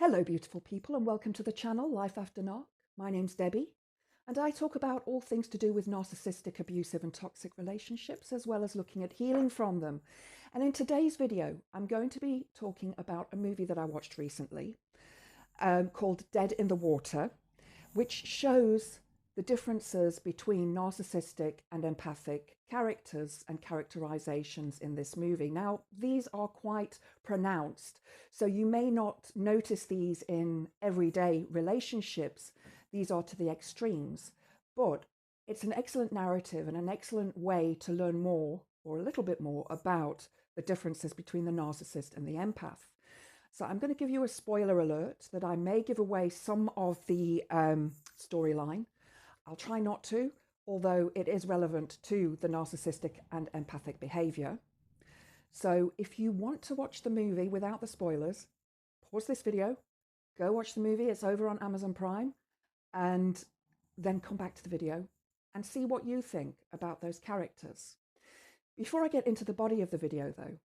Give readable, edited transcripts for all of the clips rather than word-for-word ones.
Hello, beautiful people, and welcome to the channel, Life After Narc. My name's Debbie, and I talk about all things to do with narcissistic, abusive, and toxic relationships, as well as looking at healing from them. And in today's video, I'm going to be talking about a movie that I watched recently called Dead in the Water, which shows the differences between narcissistic and empathic characters and characterizations in this movie. Now, these are quite pronounced, so you may not notice these in everyday relationships. These are to the extremes, but it's an excellent narrative and an excellent way to learn more, or a little bit more, about the differences between the narcissist and the empath. So I'm going to give you a spoiler alert that I may give away some of the storyline. I'll try not to, although it is relevant to the narcissistic and empathic behavior. So if you want to watch the movie without the spoilers, pause this video, go watch the movie. It's over on Amazon Prime, and then come back to the video and see what you think about those characters. Before I get into the body of the video, though,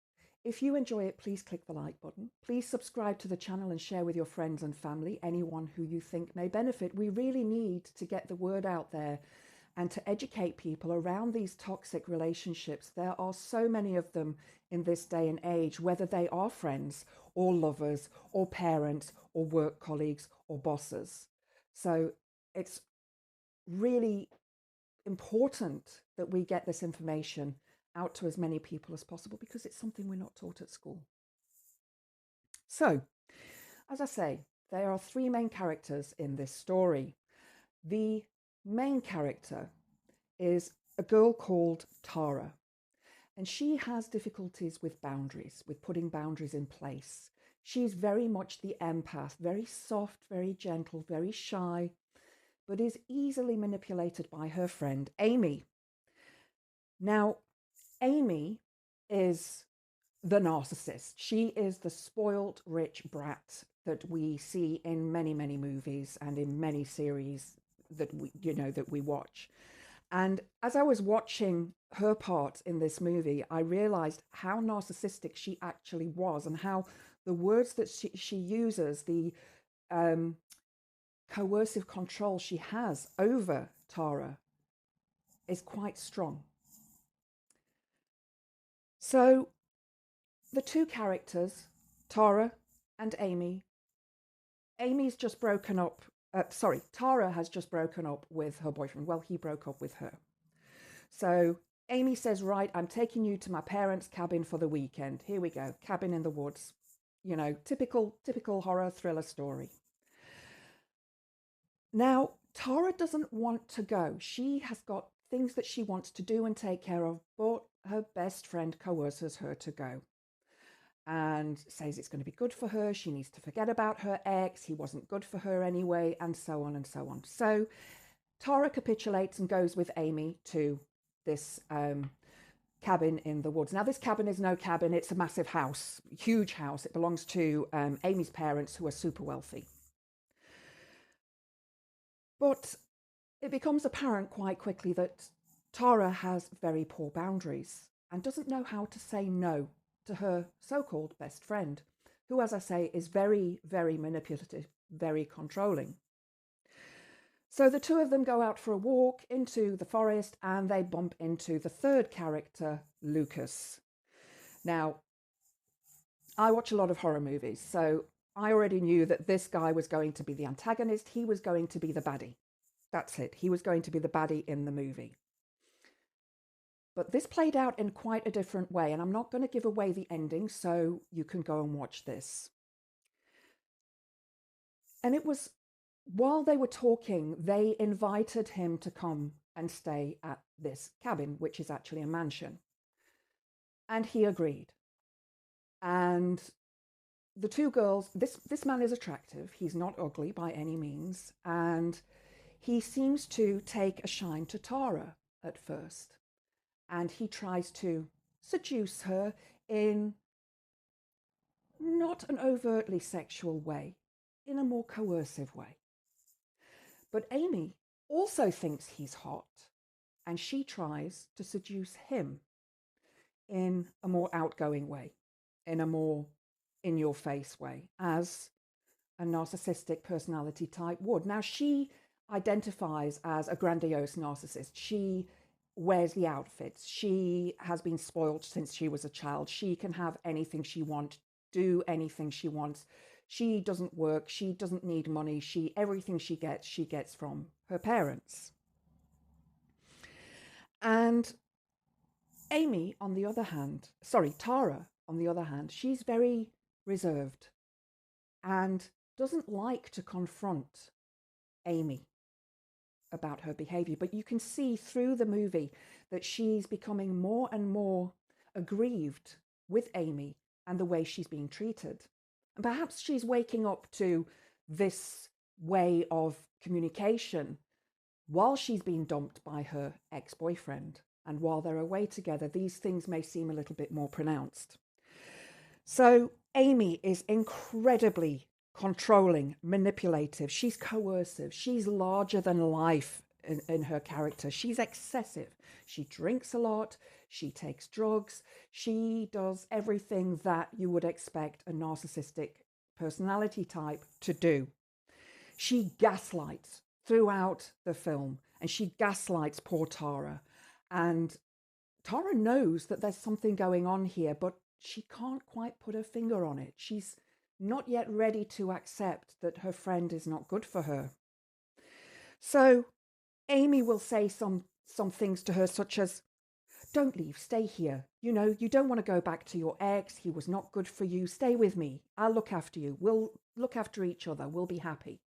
if you enjoy it, please click the like button. Please subscribe to the channel and share with your friends and family, anyone who you think may benefit. We really need to get the word out there and to educate people around these toxic relationships. There are so many of them in this day and age, whether they are friends or lovers or parents or work colleagues or bosses. So it's really important that we get this information out to as many people as possible, because it's something we're not taught at school. So, as I say, there are three main characters in this story. The main character is a girl called Tara, and she has difficulties with boundaries, with putting boundaries in place. She's very much the empath, very soft, very gentle, very shy, but is easily manipulated by her friend Amy. Now, Amy is the narcissist. She is the spoiled rich brat that we see in many, many movies and in many series that we watch. And as I was watching her part in this movie, I realized how narcissistic she actually was, and how the words that she uses, the coercive control she has over Tara, is quite strong. So the two characters, Tara and Amy, Amy's just broken up. Tara has just broken up with her boyfriend. Well, he broke up with her. So Amy says, right, I'm taking you to my parents' cabin for the weekend. Here we go, cabin in the woods. You know, typical horror thriller story. Now, Tara doesn't want to go. She has got things that she wants to do and take care of, but her best friend coerces her to go and says it's going to be good for her. She needs to forget about her ex. He wasn't good for her anyway, and so on and so on. So Tara capitulates and goes with Amy to this cabin in the woods. Now, this cabin is no cabin. It's a massive house, huge house. It belongs to Amy's parents, who are super wealthy. But it becomes apparent quite quickly that Tara has very poor boundaries and doesn't know how to say no to her so-called best friend, who, as I say, is very, very manipulative, very controlling. So the two of them go out for a walk into the forest, and they bump into the third character, Lucas. Now, I watch a lot of horror movies, so I already knew that this guy was going to be the antagonist. He was going to be the baddie. That's it. He was going to be the baddie in the movie. But this played out in quite a different way, and I'm not going to give away the ending, so you can go and watch this. And it was, while they were talking, they invited him to come and stay at this cabin, which is actually a mansion. And he agreed. And the two girls, this man is attractive. He's not ugly by any means. And he seems to take a shine to Tara at first. And he tries to seduce her in not an overtly sexual way, in a more coercive way. But Amy also thinks he's hot, and she tries to seduce him in a more outgoing way, in a more in-your-face way, as a narcissistic personality type would. Now, she identifies as a grandiose narcissist. She wears the outfits. She has been spoiled since she was a child. She can have anything she wants, do anything she wants. She doesn't work. She doesn't need money. Everything she gets from her parents. And Amy, on the other hand, Tara, on the other hand, she's very reserved and doesn't like to confront Amy about her behavior. But you can see through the movie that she's becoming more and more aggrieved with Amy and the way she's being treated. And perhaps she's waking up to this way of communication while she's being dumped by her ex-boyfriend. And while they're away together, these things may seem a little bit more pronounced. So Amy is incredibly controlling, manipulative. She's coercive. She's larger than life in her character. She's excessive. She drinks a lot. She takes drugs. She does everything that you would expect a narcissistic personality type to do. She gaslights throughout the film, and she gaslights poor Tara. And Tara knows that there's something going on here, but she can't quite put her finger on it. She's not yet ready to accept that her friend is not good for her. So Amy will say some things to her, such as, "Don't leave, stay here. You know, you don't want to go back to your ex. He was not good for you. Stay with me. I'll look after you. We'll look after each other. We'll be happy."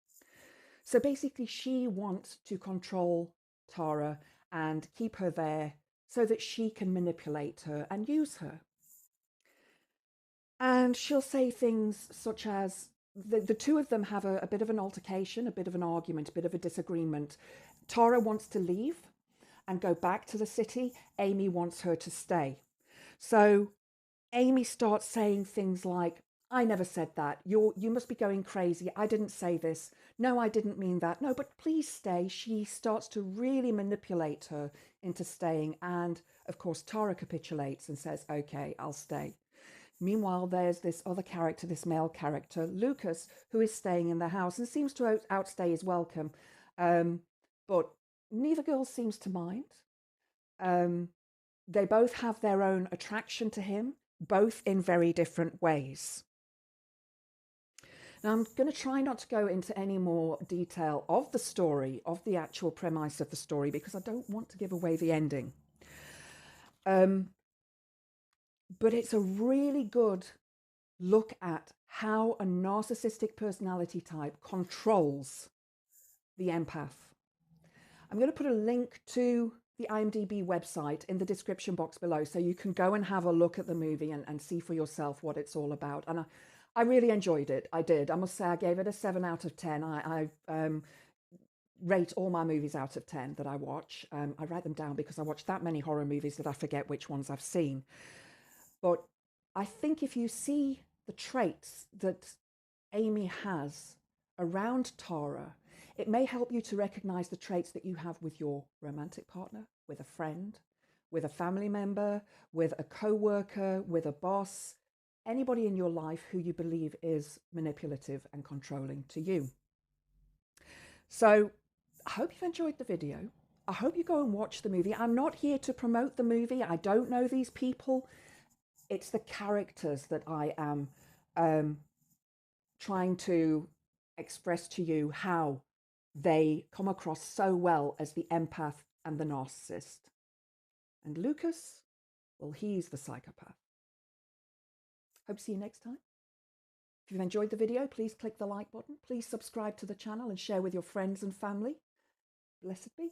So basically, she wants to control Tara and keep her there so that she can manipulate her and use her. And she'll say things such as, the two of them have a bit of an altercation, a bit of an argument, a bit of a disagreement. Tara wants to leave and go back to the city. Amy wants her to stay. So Amy starts saying things like, "I never said that. You must be going crazy. I didn't say this. No, I didn't mean that. No, but please stay." She starts to really manipulate her into staying. And of course, Tara capitulates and says, "Okay, I'll stay." Meanwhile, there's this other character, this male character, Lucas, who is staying in the house and seems to outstay his welcome. But neither girl seems to mind. They both have their own attraction to him, both in very different ways. Now, I'm going to try not to go into any more detail of the story, of the actual premise of the story, because I don't want to give away the ending. But it's a really good look at how a narcissistic personality type controls the empath. I'm going to put a link to the IMDb website in the description box below, so you can go and have a look at the movie and see for yourself what it's all about. And I really enjoyed it. I did. I must say I gave it a 7 out of 10. I rate all my movies out of 10 that I watch. I write them down because I watch that many horror movies that I forget which ones I've seen. But I think if you see the traits that Amy has around Tara, it may help you to recognize the traits that you have with your romantic partner, with a friend, with a family member, with a co-worker, with a boss, anybody in your life who you believe is manipulative and controlling to you. So I hope you've enjoyed the video. I hope you go and watch the movie. I'm not here to promote the movie. I don't know these people. It's the characters that I am trying to express to you how they come across so well as the empath and the narcissist. And Lucas, well, he's the psychopath. Hope to see you next time. If you've enjoyed the video, please click the like button. Please subscribe to the channel and share with your friends and family. Blessed be.